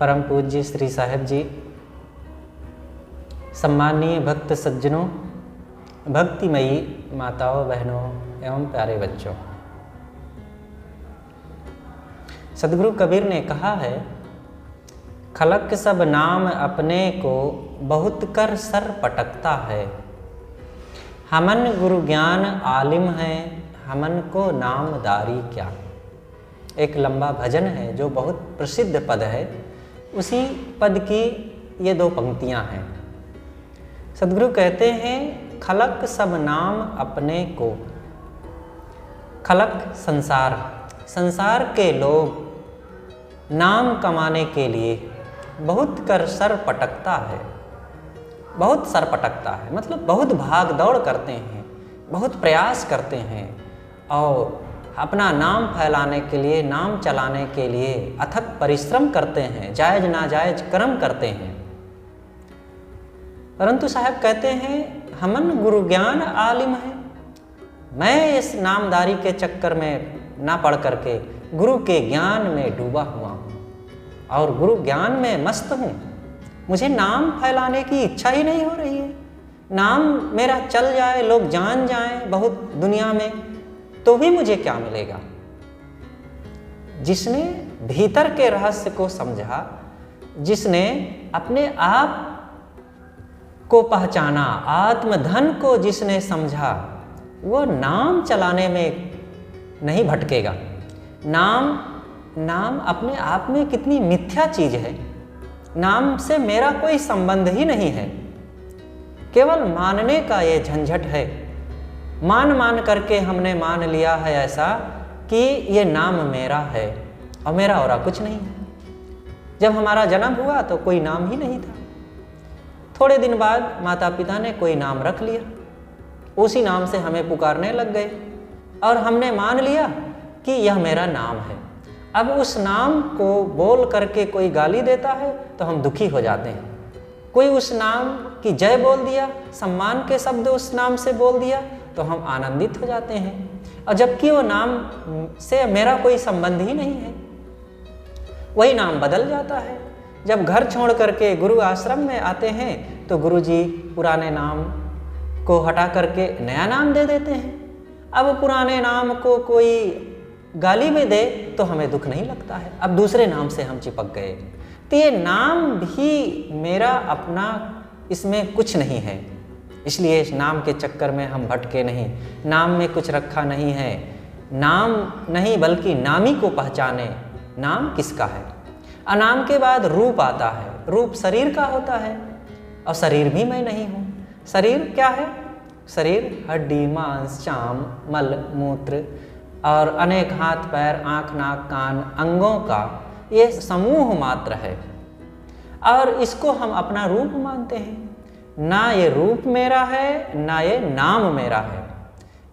परम पूज्य श्री साहिब जी, सम्मानीय भक्त सज्जनों, भक्तिमयी माताओं, बहनों एवं प्यारे बच्चों, सदगुरु कबीर ने कहा है, खलक सब नाम अपने को बहुत कर सर पटकता है। हमन गुरु ज्ञान आलिम है, हमन को नामदारी क्या। एक लंबा भजन है जो बहुत प्रसिद्ध पद है। उसी पद की ये दो पंक्तियां हैं। सदगुरु कहते हैं, खलक सब नाम अपने को। खलक संसार, संसार के लोग नाम कमाने के लिए बहुत कर सर पटकता है। बहुत सर पटकता है मतलब बहुत भाग दौड़ करते हैं, बहुत प्रयास करते हैं और अपना नाम फैलाने के लिए, नाम चलाने के लिए अथक परिश्रम करते हैं, जायज नाजायज कर्म करते हैं। परंतु साहब कहते हैं, हमन गुरु ज्ञान आलिम है। मैं इस नामदारी के चक्कर में ना पड़ करके गुरु के ज्ञान में डूबा हुआ हूँ और गुरु ज्ञान में मस्त हूँ। मुझे नाम फैलाने की इच्छा ही नहीं हो रही है। नाम मेरा चल जाए, लोग जान जाएं बहुत दुनिया में, तो भी मुझे क्या मिलेगा। जिसने भीतर के रहस्य को समझा, जिसने अपने आप को पहचाना, आत्मधन को जिसने समझा, वो नाम चलाने में नहीं भटकेगा। नाम अपने आप में कितनी मिथ्या चीज है। नाम से मेरा कोई संबंध ही नहीं है। केवल मानने का ये झंझट है। मान करके हमने मान लिया है ऐसा कि ये नाम मेरा है और मेरा और कुछ नहीं है। जब हमारा जन्म हुआ तो कोई नाम ही नहीं था। थोड़े दिन बाद माता पिता ने कोई नाम रख लिया, उसी नाम से हमें पुकारने लग गए और हमने मान लिया कि यह मेरा नाम है। अब उस नाम को बोल करके कोई गाली देता है तो हम दुखी हो जाते हैं। कोई उस नाम की जय बोल दिया, सम्मान के शब्द उस नाम से बोल दिया तो हम आनंदित हो जाते हैं, और जबकि वो नाम से मेरा कोई संबंध ही नहीं है। वही नाम बदल जाता है। जब घर छोड़ करके गुरु आश्रम में आते हैं तो गुरु जी पुराने नाम को हटा करके नया नाम दे देते हैं। अब पुराने नाम को कोई गाली में दे तो हमें दुख नहीं लगता है, अब दूसरे नाम से हम चिपक गए। तो ये नाम भी मेरा अपना, इसमें कुछ नहीं है। इसलिए इस नाम के चक्कर में हम भटके नहीं। नाम में कुछ रखा नहीं है। नाम नहीं बल्कि नामी को पहचाने, नाम किसका है। और नाम के बाद रूप आता है। रूप शरीर का होता है और शरीर भी मैं नहीं हूँ। शरीर क्या है? शरीर हड्डी, मांस, चाम, मल, मूत्र और अनेक हाथ पैर, आँख, नाक, कान, अंगों का ये समूह मात्र है और इसको हम अपना रूप मानते हैं। ना ये रूप मेरा है, ना ये नाम मेरा है।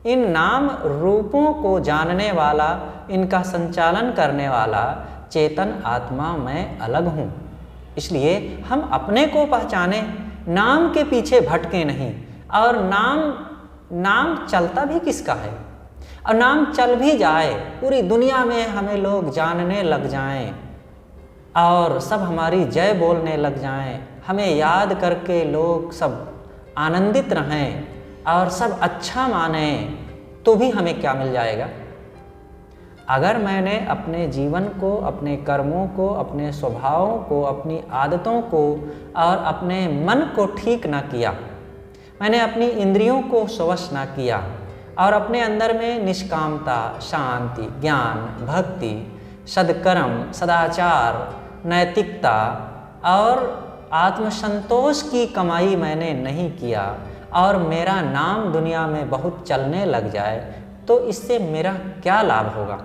इन नाम रूपों को जानने वाला, इनका संचालन करने वाला चेतन आत्मा मैं अलग हूँ। इसलिए हम अपने को पहचाने, नाम के पीछे भटके नहीं। और नाम चलता भी किसका है। और नाम चल भी जाए, पूरी दुनिया में हमें लोग जानने लग जाएं और सब हमारी जय बोलने लग जाएं, हमें याद करके लोग सब आनंदित रहें और सब अच्छा माने, तो भी हमें क्या मिल जाएगा। अगर मैंने अपने जीवन को, अपने कर्मों को, अपने स्वभावों को, अपनी आदतों को और अपने मन को ठीक ना किया, मैंने अपनी इंद्रियों को स्वश ना किया और अपने अंदर में निष्कामता, शांति, ज्ञान, भक्ति, सद्कर्म, सदाचार, नैतिकता और आत्मसंतोष की कमाई मैंने नहीं किया और मेरा नाम दुनिया में बहुत चलने लग जाए, तो इससे मेरा क्या लाभ होगा।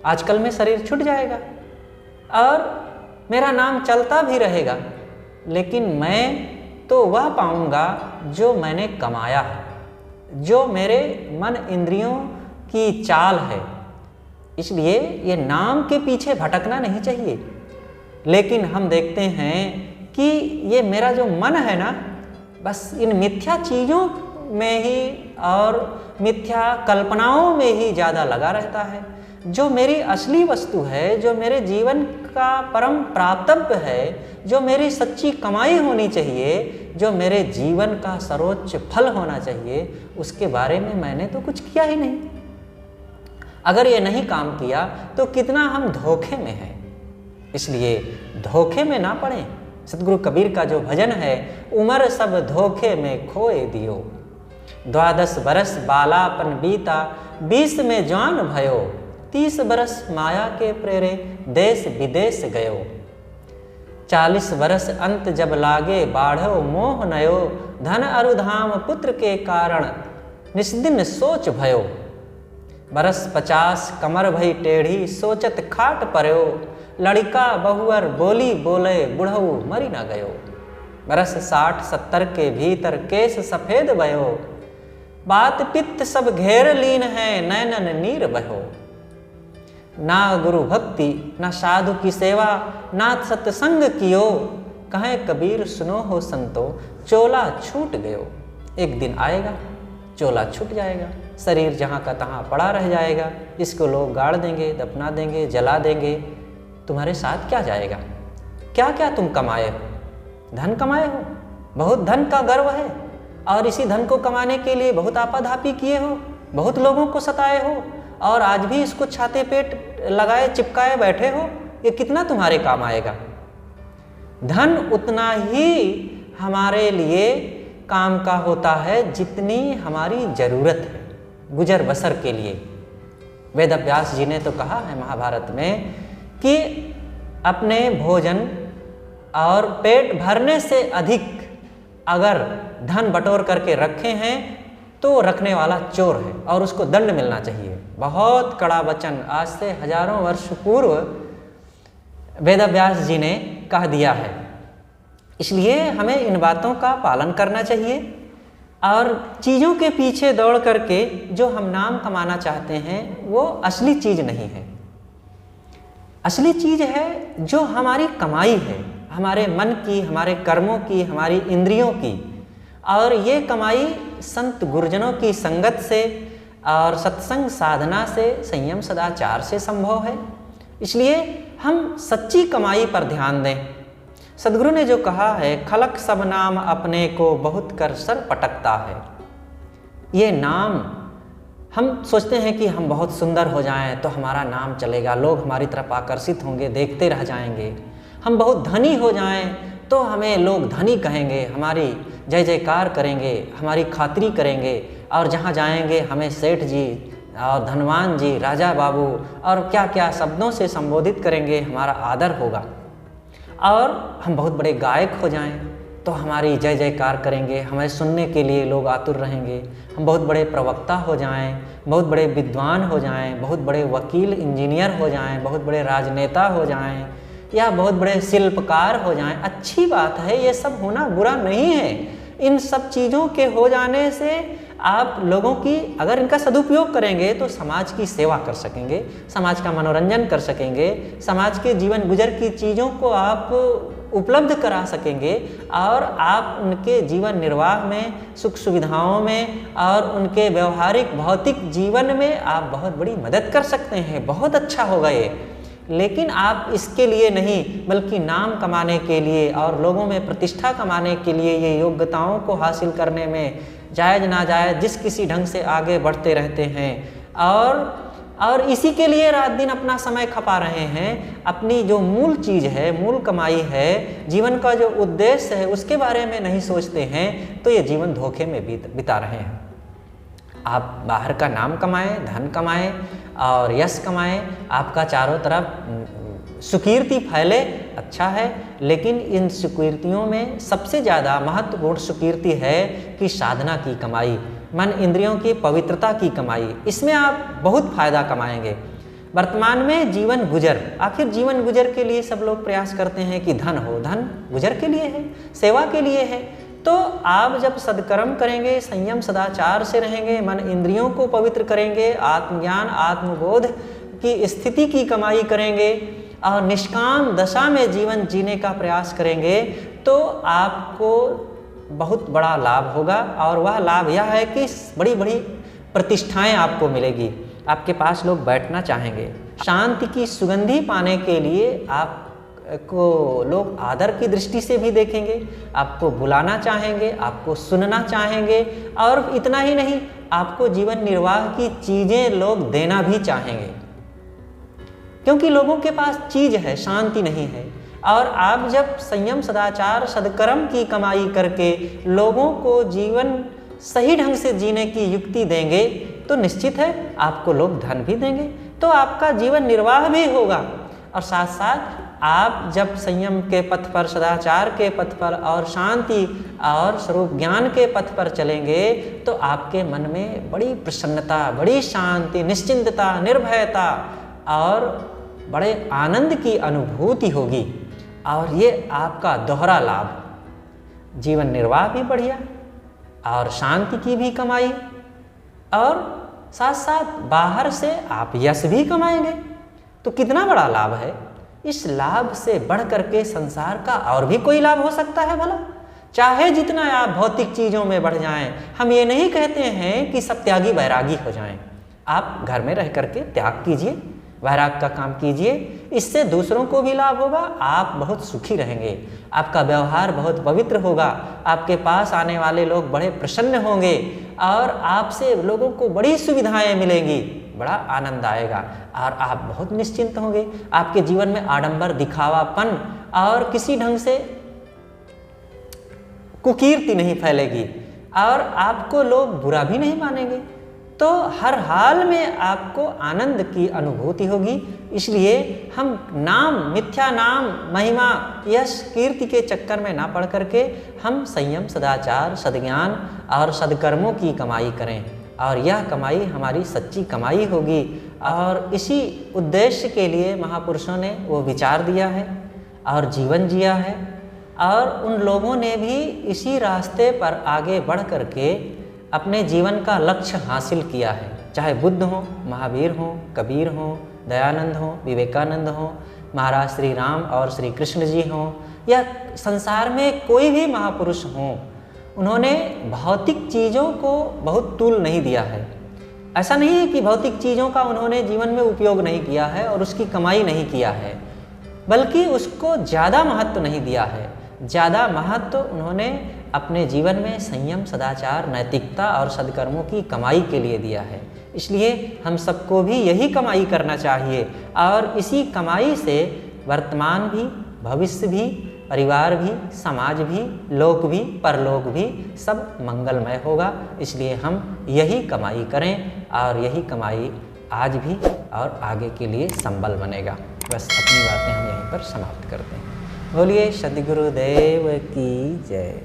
आजकल में शरीर छूट जाएगा और मेरा नाम चलता भी रहेगा, लेकिन मैं तो वह पाऊंगा जो मैंने कमाया है, जो मेरे मन इंद्रियों की चाल है। इसलिए ये नाम के पीछे भटकना नहीं चाहिए। लेकिन हम देखते हैं कि ये मेरा जो मन है ना, बस इन मिथ्या चीज़ों में ही और मिथ्या कल्पनाओं में ही ज़्यादा लगा रहता है। जो मेरी असली वस्तु है, जो मेरे जीवन का परम प्राप्तव्य है, जो मेरी सच्ची कमाई होनी चाहिए, जो मेरे जीवन का सर्वोच्च फल होना चाहिए, उसके बारे में मैंने तो कुछ किया ही नहीं। अगर ये नहीं काम किया तो कितना हम धोखे में हैं। इसलिए धोखे में ना पड़ें। सतगुरु कबीर का जो भजन है, उमर सब धोखे में खोए दियो, 12 बरस बालापन बीता, 20 में जवान भयो, 30 बरस माया के प्रेरे देश विदेश गयो, 40 बरस अंत जब लागे बाढ़ो मोह नयो, धन अरुधाम पुत्र के कारण निस्दिन सोच भयो, बरस 50 कमर भई टेढ़ी सोचत खाट पर्यो, लड़िका बहुअर बोली बोले बुढ़ऊ मरी न गयो, बरस 60-70 के भीतर केस सफेद भयो, बात पित्त सब घेर लीन है नैनन नीर बहो, ना गुरु भक्ति ना साधु की सेवा ना सत्संग कियो, कहे कबीर सुनो हो संतो चोला छूट गयो। एक दिन आएगा चोला छूट जाएगा, शरीर जहाँ का तहाँ पड़ा रह जाएगा, इसको लोग गाड़ देंगे, दफना देंगे, जला देंगे। तुम्हारे साथ क्या जाएगा? क्या क्या तुम कमाए हो? धन कमाए हो, बहुत धन का गर्व है, और इसी धन को कमाने के लिए बहुत आपाधापी किए हो, बहुत लोगों को सताए हो, और आज भी इसको छाते पेट लगाए चिपकाए बैठे हो। ये कितना तुम्हारे काम आएगा? धन उतना ही हमारे लिए काम का होता है जितनी हमारी जरूरत है गुजर बसर के लिए। वेद व्यास जी ने तो कहा है महाभारत में कि अपने भोजन और पेट भरने से अधिक अगर धन बटोर करके रखे हैं तो रखने वाला चोर है और उसको दंड मिलना चाहिए। बहुत कड़ा वचन आज से हजारों वर्ष पूर्व वेद व्यास जी ने कह दिया है। इसलिए हमें इन बातों का पालन करना चाहिए और चीज़ों के पीछे दौड़ करके जो हम नाम कमाना चाहते हैं वो असली चीज़ नहीं है। असली चीज़ है जो हमारी कमाई है, हमारे मन की, हमारे कर्मों की, हमारी इंद्रियों की, और ये कमाई संत गुरुजनों की संगत से और सत्संग साधना से, संयम सदाचार से संभव है। इसलिए हम सच्ची कमाई पर ध्यान दें। सदगुरु ने जो कहा है, खलक सब नाम अपने को बहुत कर सर पटकता है। ये नाम हम सोचते हैं कि हम बहुत सुंदर हो जाएं तो हमारा नाम चलेगा, लोग हमारी तरफ आकर्षित होंगे, देखते रह जाएंगे। हम बहुत धनी हो जाएं तो हमें लोग धनी कहेंगे, हमारी जय जयकार करेंगे, हमारी खातिरी करेंगे, और जहाँ जाएंगे हमें सेठ जी और धनवान जी, राजा बाबू और क्या क्या शब्दों से संबोधित करेंगे, हमारा आदर होगा। और हम बहुत बड़े गायक हो जाएं तो हमारी जय जयकार करेंगे, हमें सुनने के लिए लोग आतुर रहेंगे। हम बहुत बड़े प्रवक्ता हो जाएं, बहुत बड़े विद्वान हो जाएं, बहुत बड़े वकील इंजीनियर हो जाएं, बहुत बड़े राजनेता हो जाएं, या बहुत बड़े शिल्पकार हो जाएं। अच्छी बात है, ये सब होना बुरा नहीं है। इन सब चीज़ों के हो जाने से आप लोगों की अगर इनका सदुपयोग करेंगे तो समाज की सेवा कर सकेंगे, समाज का मनोरंजन कर सकेंगे, समाज के जीवन गुजर की चीज़ों को आप उपलब्ध करा सकेंगे, और आप उनके जीवन निर्वाह में, सुख सुविधाओं में और उनके व्यवहारिक भौतिक जीवन में आप बहुत बड़ी मदद कर सकते हैं। बहुत अच्छा होगा ये। लेकिन आप इसके लिए नहीं बल्कि नाम कमाने के लिए और लोगों में प्रतिष्ठा कमाने के लिए, ये योग्यताओं को हासिल करने में जायज़ नाजायज़ जिस किसी ढंग से आगे बढ़ते रहते हैं और इसी के लिए रात दिन अपना समय खपा रहे हैं। अपनी जो मूल चीज़ है, मूल कमाई है, जीवन का जो उद्देश्य है, उसके बारे में नहीं सोचते हैं तो ये जीवन धोखे में बिता रहे हैं। आप बाहर का नाम कमाएं, धन कमाएं और यश कमाएं, आपका चारों तरफ सुकीर्ति फैले, अच्छा है। लेकिन इन सुकीर्तियों में सबसे ज़्यादा महत्वपूर्ण सुकीर्ति है कि साधना की कमाई, मन इंद्रियों की पवित्रता की कमाई, इसमें आप बहुत फायदा कमाएंगे। वर्तमान में जीवन गुजर, आखिर जीवन गुजर के लिए सब लोग प्रयास करते हैं कि धन हो। धन गुजर के लिए है, सेवा के लिए है। तो आप जब सद्कर्म करेंगे, संयम सदाचार से रहेंगे, मन इंद्रियों को पवित्र करेंगे, आत्मज्ञान आत्मबोध की स्थिति की कमाई करेंगे और निष्काम दशा में जीवन जीने का प्रयास करेंगे, तो आपको बहुत बड़ा लाभ होगा, और वह लाभ यह है कि बड़ी बड़ी प्रतिष्ठाएं आपको मिलेगी, आपके पास लोग बैठना चाहेंगे। शांति की सुगंधी पाने के लिए आपको लोग आदर की दृष्टि से भी देखेंगे, आपको बुलाना चाहेंगे, आपको सुनना चाहेंगे, और इतना ही नहीं, आपको जीवन निर्वाह की चीज़ें लोग देना भी चाहेंगे, क्योंकि लोगों के पास चीज़ है, शांति नहीं है। और आप जब संयम, सदाचार, सद्कर्म की कमाई करके लोगों को जीवन सही ढंग से जीने की युक्ति देंगे तो निश्चित है आपको लोग धन भी देंगे, तो आपका जीवन निर्वाह भी होगा। और साथ साथ आप जब संयम के पथ पर, सदाचार के पथ पर और शांति और स्वरूप ज्ञान के पथ पर चलेंगे तो आपके मन में बड़ी प्रसन्नता, बड़ी शांति, निश्चिंतता, निर्भयता और बड़े आनंद की अनुभूति होगी। और ये आपका दोहरा लाभ, जीवन निर्वाह भी बढ़िया और शांति की भी कमाई, और साथ साथ बाहर से आप यश भी कमाएंगे। तो कितना बड़ा लाभ है। इस लाभ से बढ़ करके संसार का और भी कोई लाभ हो सकता है भला? चाहे जितना आप भौतिक चीज़ों में बढ़ जाएं, हम ये नहीं कहते हैं कि सब त्यागी वैरागी हो जाएं। आप घर में रह करके त्याग कीजिए, वैराग का काम कीजिए, इससे दूसरों को भी लाभ होगा, आप बहुत सुखी रहेंगे, आपका व्यवहार बहुत पवित्र होगा, आपके पास आने वाले लोग बड़े प्रसन्न होंगे और आपसे लोगों को बड़ी सुविधाएं मिलेंगी, बड़ा आनंद आएगा और आप बहुत निश्चिंत होंगे। आपके जीवन में आडंबर, दिखावापन और किसी ढंग से कुकीर्ति नहीं फैलेगी और आपको लोग बुरा भी नहीं मानेंगे। तो हर हाल में आपको आनंद की अनुभूति होगी। इसलिए हम नाम, मिथ्या नाम, महिमा, यश, कीर्ति के चक्कर में ना पड़ करके हम संयम, सदाचार, सद्ज्ञान और सद्कर्मों की कमाई करें, और यह कमाई हमारी सच्ची कमाई होगी। और इसी उद्देश्य के लिए महापुरुषों ने वो विचार दिया है और जीवन जिया है, और उन लोगों ने भी इसी रास्ते पर आगे बढ़ करके अपने जीवन का लक्ष्य हासिल किया है। चाहे बुद्ध हो, महावीर हो, कबीर हो, दयानंद हो, विवेकानंद हो, महाराज श्री राम और श्री कृष्ण जी हों, या संसार में कोई भी महापुरुष हों, उन्होंने भौतिक चीज़ों को बहुत तूल नहीं दिया है। ऐसा नहीं है कि भौतिक चीज़ों का उन्होंने जीवन में उपयोग नहीं किया है और उसकी कमाई नहीं किया है, बल्कि उसको ज़्यादा महत्व नहीं दिया है। ज़्यादा महत्व उन्होंने अपने जीवन में संयम, सदाचार, नैतिकता और सद्कर्मों की कमाई के लिए दिया है। इसलिए हम सबको भी यही कमाई करना चाहिए, और इसी कमाई से वर्तमान भी, भविष्य भी, परिवार भी, समाज भी, लोक भी, परलोक भी सब मंगलमय होगा। इसलिए हम यही कमाई करें, और यही कमाई आज भी और आगे के लिए संबल बनेगा। बस अपनी बातें हम यहीं पर समाप्त करते हैं। बोलिए सद्गुरुदेव की जय।